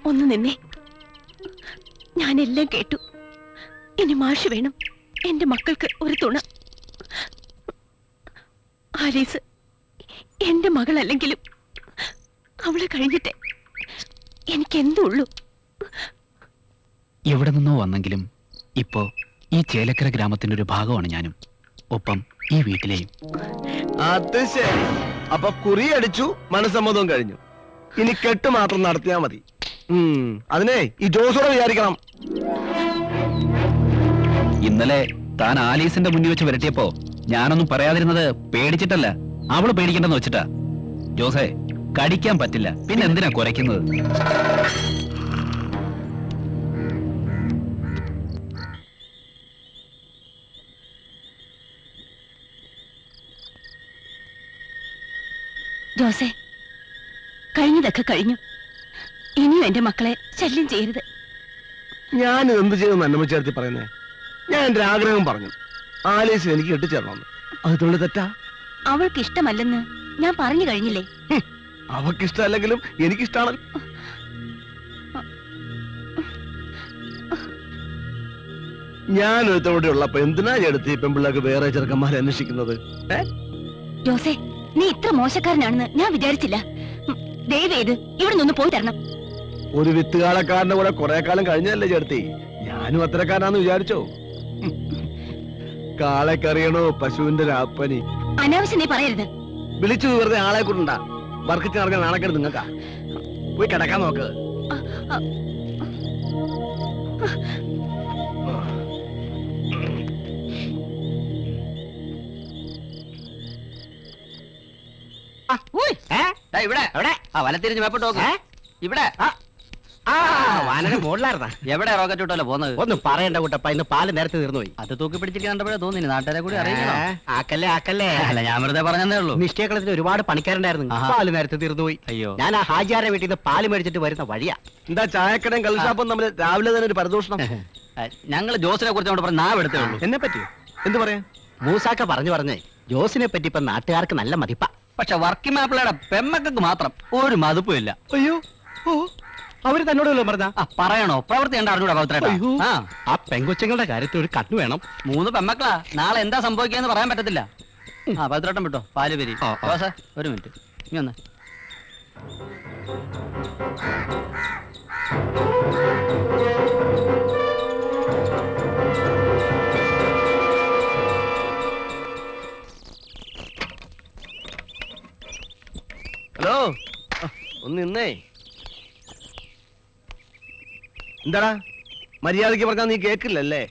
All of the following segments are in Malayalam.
ഒന്ന് നിന്നേ. ഞാനെല്ലാം കേട്ടു. ഇനി മാഷ് വേണം എന്റെ മക്കൾക്ക് ഒരു തുണ. ആലീസ് എന്റെ മകളല്ലെങ്കിലും അവളെ കഴിഞ്ഞിട്ടേ എനിക്കെന്തുള്ളൂ. എവിടെ നിന്നോ വന്നെങ്കിലും ഇപ്പോ ഈ ചേലക്കര ഗ്രാമത്തിന്റെ ഒരു ഭാഗമാണ് ഞാനും, ഒപ്പം ഈ വീട്ടിലെയും. അത് ശരി. അപ്പൊ കുറിയടിച്ചു, മനസ്സമ്മതവും കഴിഞ്ഞു. ഇനി കെട്ട് മാത്രം നടത്തിയാ മതി. അതിനെ ഈ ജോസോടെ വിചാരിക്കണം. ഇന്നലെ താൻ ആലീസിന്റെ മുന്നിൽ വെച്ച് വരട്ടിയപ്പോ ഞാനൊന്നും പറയാതിരുന്നത് പേടിച്ചിട്ടല്ല, അവള് പേടിക്കണ്ടെന്ന് വെച്ചിട്ടാ. ജോസേ, കടിക്കാൻ പറ്റില്ല, പിന്നെ എന്തിനാ കുറയ്ക്കുന്നത്? ജോസേ, കഴിഞ്ഞതൊക്കെ കഴിഞ്ഞു. ഇനിയും എന്റെ മക്കളെ ശല്യം ചെയ്യരുത്. ഞാൻ എന്ത് ചെയ്തു അന്നമ്മ ചേർത്തി പറയുന്നേ? ഞാൻ എന്റെ ആഗ്രഹം പറഞ്ഞു, ആലീസിന് എനിക്ക് കെട്ടിച്ചേരണമെന്ന്. അത് തൊഴിൽ തെറ്റാ? അവൾക്ക് ഇഷ്ടമല്ലെന്ന് ഞാൻ പറഞ്ഞു കഴിഞ്ഞില്ലേ? അവക്കിഷ്ടമല്ലെങ്കിലും എനിക്കിഷ്ടമാണ്. ഞാൻ ഒരുത്തോടെ ഉള്ളപ്പോ എന്തിനാ എടുത്ത് ഈ പെൺപിള്ളേർക്ക് വേറെ ചെറുക്കന്മാരെ അന്വേഷിക്കുന്നത്? ജോസേ, നീ ഇത്ര മോശക്കാരനാണെന്ന് ഞാൻ വിചാരിച്ചില്ല. ദയവേത് ഇവിടെ നിന്ന് പോയി തരണം. ഒരു വിത്തുകാലക്കാരന്റെ കൂടെ കുറെ കാലം കഴിഞ്ഞല്ലേ ചേർത്തി? ഞാനും അത്തരക്കാരാന്ന് വിചാരിച്ചോ? കാളക്കറിയണോ പശുവിന്റെ രാപ്പനി? അനാവശ്യം നീ പറയരുത്. വിളിച്ചു വെറുതെ ആളെ കൊണ്ടാ വർക്കിച്ച് നടക്കാൻ നാണക്കേട് നിങ്ങൾക്കാ. പോയി കിടക്കാൻ നോക്ക്. ഇവിടെ വലത്തിരിഞ്ഞ് മേപ്പോട്ട് നോക്ക്. ഇവിടെ വാനര മുകളിലായിരുന്നാ? എവിടെ റോക്കറ്റ് വിട്ടല്ലോ പോകുന്നത്? ഒന്നും പറയണ്ട കുട്ടപ്പ, ഇന്ന് പാല് നേരത്തെ തീർന്നു പോയി. അത് തൂക്കി പിടിച്ചിരിക്കാണ്ടപ്പോഴേ തോന്നില്ല, നാട്ടുകാരെ കൂടി അറിയിക്കണോ? ആക്കല്ലേ ആക്കല്ലേ. അല്ല, ഞാൻ വെറുതെ പറഞ്ഞതേ ഉള്ളൂ. നിശ്ചയക്കളത്തിന് ഒരുപാട് പണിക്കാരുണ്ടായിരുന്നു. പാല് നേരത്തെ തീർന്നു പോയി. അയ്യോ, ഞാൻ ആ ഹാജിയാരെ വീട്ടിൽ നിന്ന് പാല് മേടിച്ചിട്ട് വരുന്ന വഴിയാ. എന്താ ചായക്കടയും കള്ളുഷാപ്പും തമ്മിൽ രാവിലെ തന്നെ ഒരു പരദൂഷണം? ഞങ്ങള് ജോസിനെ കുറിച്ച് പറഞ്ഞ നാവ് എടുത്തേ ഉള്ളൂ. എന്നെ പറ്റി എന്ത് പറയാ? മൂസാക്ക പറഞ്ഞേ ജോസിനെ പറ്റി ഇപ്പൊ നാട്ടുകാർക്ക് നല്ല മതിപ്പാ. പക്ഷെ വർക്കിംഗ് മാപ്പിളയുടെ പെമ്മക്കൾക്ക് മാത്രം ഒരു മതിപ്പും ഇല്ല. അയ്യോ, അവര് തന്നോടല്ലോ പറഞ്ഞ പറയണോ? പ്രവൃത്തി കണ്ട അറിഞ്ഞൂടാ പവിത്രേട്ടാ. ആ പെങ്കൊച്ചുങ്ങളുടെ കാര്യത്തിൽ ഒരു കണ്ണു വേണം. 3 പെമ്മക്കളാ, നാളെ എന്താ സംഭവിക്കാന്ന് പറയാൻ പറ്റത്തില്ല. പവിത്രേട്ടൻ വിട്ടോ, പാല് വരി. ഒരു മിനിറ്റ്, ഇനി ഒന്ന്. ഹലോ, ഒന്ന് നിന്നേ. എന്താടാ മര്യാദയ്ക്ക് പറഞ്ഞാൽ നീ കേക്കില്ലല്ലേ?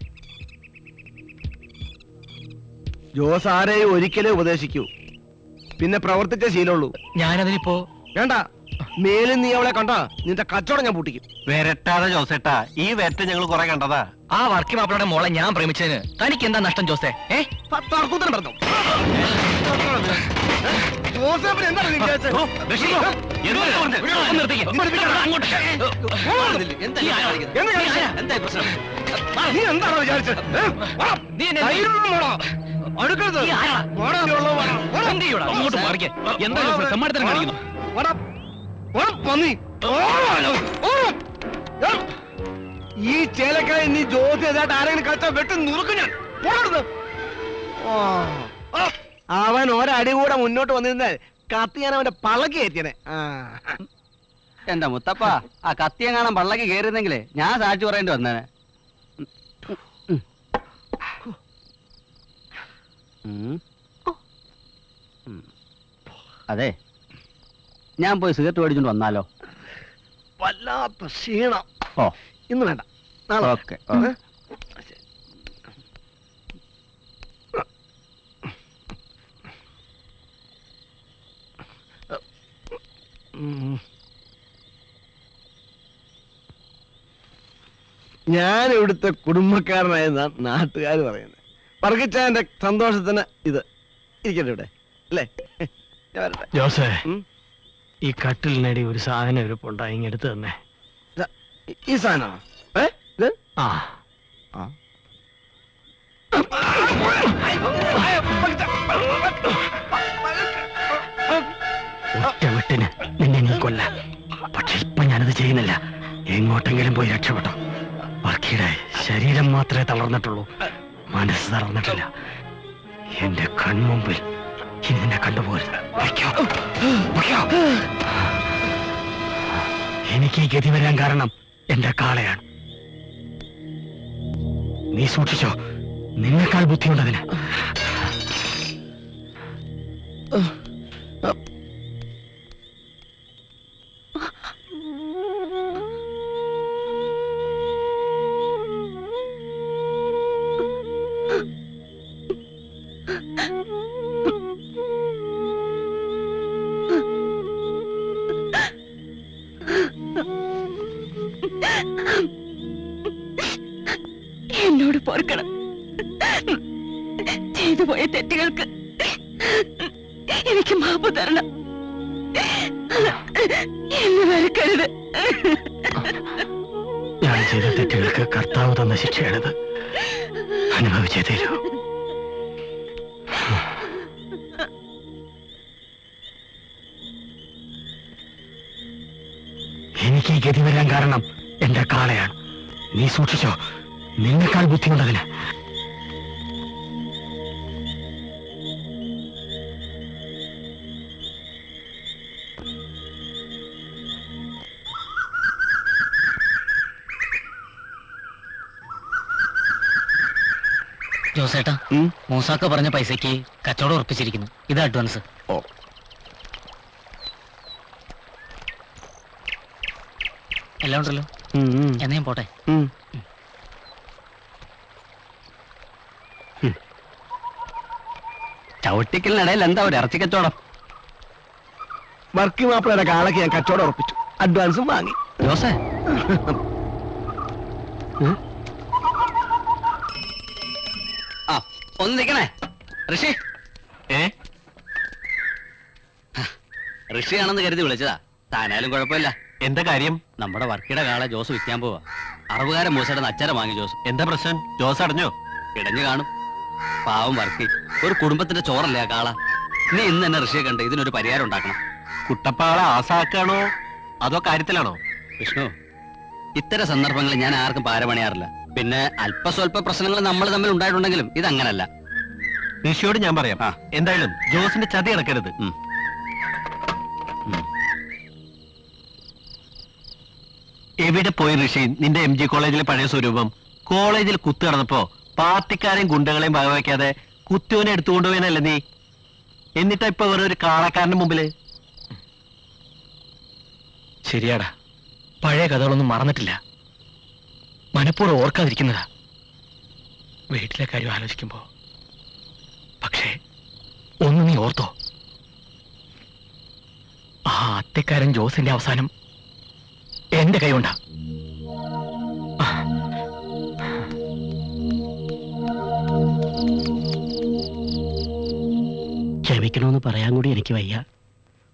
ജോസ് ആരെയും ഒരിക്കലേ ഉപദേശിക്കൂ, പിന്നെ പ്രവർത്തിച്ച ശീലമുള്ളൂ. ഞാനതിനിപ്പോ വേണ്ട, മേലിൽ നീ അവളെ കണ്ടാ നിന്റെ കച്ചവടം ഞാൻ പൂട്ടിക്കും. വരട്ടാതെ ജോസേട്ടാ, ഈ വരട്ട് ഞങ്ങൾ കുറെ കണ്ടതാ. ആ വർക്കി മാപ്പിളയുടെ മോളെ ഞാൻ പ്രേമിച്ചതിന് തനിക്ക് എന്താ നഷ്ടം ജോസേ? തർക്കൂത്തരം പറഞ്ഞോ? ജോസഫിന് എന്താണ് നീ വിചാരിച്ചത്? നീ എന്താണ് വിചാരിച്ചത്? ഈ ചേലക്കായി നീ ജോസിയായിട്ട് ആരെങ്കിലും കളിച്ചാൽ വെട്ടി നുറുക്കും ഞാൻ. അവൻ ഒരടി കൂടെ മുന്നോട്ട് വന്നിരുന്നാൽ കത്തി ഞാൻ അവന്റെ പള്ളക്ക് കയറ്റിയനെ. എന്റെ മുത്തപ്പ, ആ കത്തിയെങ്ങാണം പള്ളക്ക് കയറിയെന്നെങ്കിലേ ഞാൻ സാക്ഷി പറയേണ്ടി വന്നേനെ. അതെ, ഞാൻ പോയി സിഗരറ്റ് മേടിച്ചോണ്ട് വന്നാലോ? വല്ലാത്ത ക്ഷീണം. ഓ, ഇന്ന് വേണ്ട, നാളെ. ഓക്കെ. ഞാൻ ഇവിടുത്തെ കുടുംബക്കാരനായ നാട്ടുകാർ പറയുന്നത്. വർഗിച്ചാന്റെ സന്തോഷത്തിന് ഇത് ഇരിക്കട്ടെ ഇവിടെ, അല്ലേ? ഞാൻ വരട്ടെ. ജോസേ, ഈ കട്ടിലിനടി ഒരു സാധനം ഇരിപ്പുണ്ടായി, ഇങ്ങെടുത്ത് തന്നെ. ഈ സാധനമാണോ? ഇത് ആ ഒറ്റ വെട്ടിന് നിന്നെ നീ കൊല്ല. പക്ഷെ ഇപ്പൊ ഞാനത് ചെയ്യുന്നില്ല. എങ്ങോട്ടെങ്കിലും പോയി രക്ഷപ്പെട്ടോ. വർക്കിയുടെ ശരീരം മാത്രമേ തളർന്നിട്ടുള്ളൂ, മനസ്സ് തളർന്നിട്ടില്ല. എന്റെ കൺമുമ്പിൽ ഇനി നിന്നെ കണ്ടുപോരുത്. വയ്ക്കോ, വയ്ക്കോ. എനിക്ക് ഈ ഗതി വരാൻ കാരണം എന്റെ കാളയാണ്. നീ സൂക്ഷിച്ചോ, നിന്നെക്കാൾ ബുദ്ധിയുണ്ടതിന്. എന്നോട് പൊറുക്കണം. ചെയ്തു പോയ തെറ്റുകൾക്ക് എനിക്ക് മാപ്പ് തരണം. എന്നെ വെറുക്കരുത്. ഞാൻ ചെയ്ത തെറ്റുകൾക്ക് കർത്താവ് തന്ന ശിക്ഷയാണിത്. അനുഭവിച്ചേ തീരൂ. എനിക്ക് ഈ ഗതി വരാൻ കാരണം എന്റെ കാളയാണ്. നീ സൂക്ഷിച്ചോ, നിന്നെക്കാൾ ബുദ്ധിയുണ്ടതിന്. ജോസേട്ടാ, മൂസാക്ക പറഞ്ഞ പൈസക്ക് കച്ചവടം ഉറപ്പിച്ചിരിക്കുന്നു. ഇത് അഡ്വാൻസ്. ഓ, എല്ലാം ഉണ്ടല്ലോ. എന്നാ ഞാൻ പോട്ടെ. ചവിട്ടിക്കലിനിടയിൽ എന്താ ഒരു ഇറച്ചി കച്ചവടം? വർക്കി മാപ്പിളയുടെ കാളയ്ക്ക് ഞാൻ കച്ചവടം ഉറപ്പിച്ചു, അഡ്വാൻസും വാങ്ങി. ജോസേ, ആ ഒന്ന് നിൽക്കണേ. ഋഷി, ഋഷിയാണെന്ന് കരുതി വിളിച്ചതാ. താനായാലും കുഴപ്പമില്ല. എന്താ കാര്യം? നമ്മുടെ വർക്കിയുടെ കാളെ ജോസ് വിൽക്കാൻ പോവാ. അറുപതുകാരൻ മൂസയുടെ അച്ചരം വാങ്ങി ജോസ്. എന്താ പ്രശ്നം? ജോസ് അടഞ്ഞോ? ഇടഞ്ഞു കാണും. പാവം വർക്കി, ഒരു കുടുംബത്തിന്റെ ചോറല്ലേ ആ കാള. നീ ഇന്ന് തന്നെ ഋഷിയെ കണ്ട് ഇതിനൊരു പരിഹാരം ഉണ്ടാക്കണം. കുട്ടപ്പാളെ ആസാക്കാണോ അതോ കാര്യത്തിലാണോ? വിഷ്ണു, ഇത്തരം സന്ദർഭങ്ങളിൽ ഞാൻ ആർക്കും പാരപണിയാറില്ല. പിന്നെ അല്പസ്വല്പ പ്രശ്നങ്ങൾ നമ്മൾ തമ്മിൽ ഉണ്ടായിട്ടുണ്ടെങ്കിലും ഇതങ്ങനല്ല. ഋഷിയോട് ഞാൻ പറയാം. എന്തായാലും ജോസിന്റെ ചതി ഇറക്കരുത്. എവിടെ പോയി ഋഷി നിന്റെ MG കോളേജിലെ പഴയ സ്വരൂപം? കോളേജിൽ കുത്തു നടന്നപ്പോ പാർട്ടിക്കാരെയും ഗുണ്ടകളെയും വകവയ്ക്കാതെ കുത്തുവിനെ എടുത്തുകൊണ്ടുപോയനല്ലേ നീ? എന്നിട്ടാ ഇപ്പൊ വേറെ ഒരു കാളക്കാരന്റെ മുമ്പില്? ശരിയാടാ, പഴയ കഥകളൊന്നും മറന്നിട്ടില്ല. മനഃപൂർവ്വം ഓർക്കാതിരിക്കുന്നതാ വീട്ടിലെ കാര്യം ആലോചിക്കുമ്പോ. പക്ഷേ ഒന്ന് നീ ഓർത്തോ, ആ അത്തക്കാരൻ ജോസിന്റെ അവസാനം എന്റെ കൈ കൊണ്ടാ. ക്ഷമിക്കണമെന്ന് പറയാൻ കൂടി എനിക്ക് വയ്യ.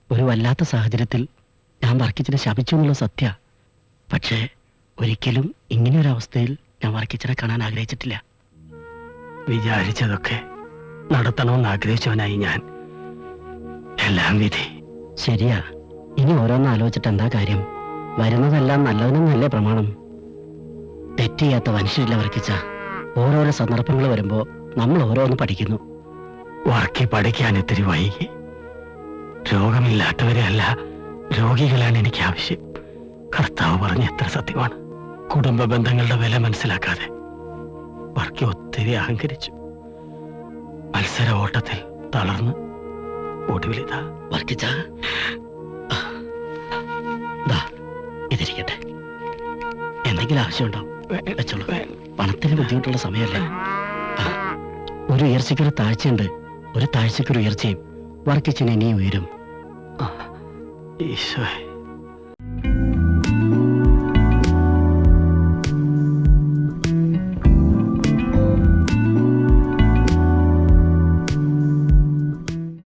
ഒരു വല്ലാത്ത സാഹചര്യത്തിൽ ഞാൻ വർക്കിച്ചിനെ ശപിച്ചു എന്നുള്ള സത്യ. പക്ഷേ ഒരിക്കലും ഇങ്ങനെയൊരവസ്ഥയിൽ ഞാൻ വർക്കിച്ചിനെ കാണാൻ ആഗ്രഹിച്ചിട്ടില്ല. വിചാരിച്ചതൊക്കെ നടത്തണമെന്ന് ആഗ്രഹിച്ചവനായി ഞാൻ. എല്ലാം വിധി. ശരിയാ, ഇനി ഓരോന്ന് ആലോചിച്ചിട്ട് എന്താ കാര്യം? വരുന്നതെല്ലാം നല്ലതിനൊന്നല്ലേ പ്രമാണം? തെറ്റ് ചെയ്യാത്ത മനുഷ്യരില്ല വർക്കിച്ച. ഓരോരോ സന്ദർഭങ്ങൾ വരുമ്പോ നമ്മൾ ഓരോന്ന് പഠിക്കുന്നു. വർക്കി പഠിക്കാൻ ഇത്തിരി വൈകി. രോഗമില്ലാത്തവരെ അല്ല, രോഗികളാണ് എനിക്ക് ആവശ്യം. കർത്താവ് പറഞ്ഞ എത്ര സത്യമാണ്. കുടുംബ ബന്ധങ്ങളുടെ വില മനസ്സിലാക്കാതെ വർക്കി ഒത്തിരി അഹങ്കരിച്ചു. മത്സര ഓട്ടത്തിൽ തളർന്ന് ഒടുവിലിതാ. വർക്കിച്ച, ഇതിരിക്കട്ടെ. എന്തെങ്കിലും ആവശ്യമുണ്ടോ? വെച്ചോളൂ. പണത്തിന് ബുദ്ധിമുട്ടുള്ള സമയമല്ലേ. ഒരു ഉയർച്ചയ്ക്കൊരു താഴ്ചയുണ്ട്, ഒരു താഴ്ചയ്ക്കൊരു ഉയർച്ചയും. വർക്കിച്ചിന് ഇനിയും ഉയരും. ഈശോയെ,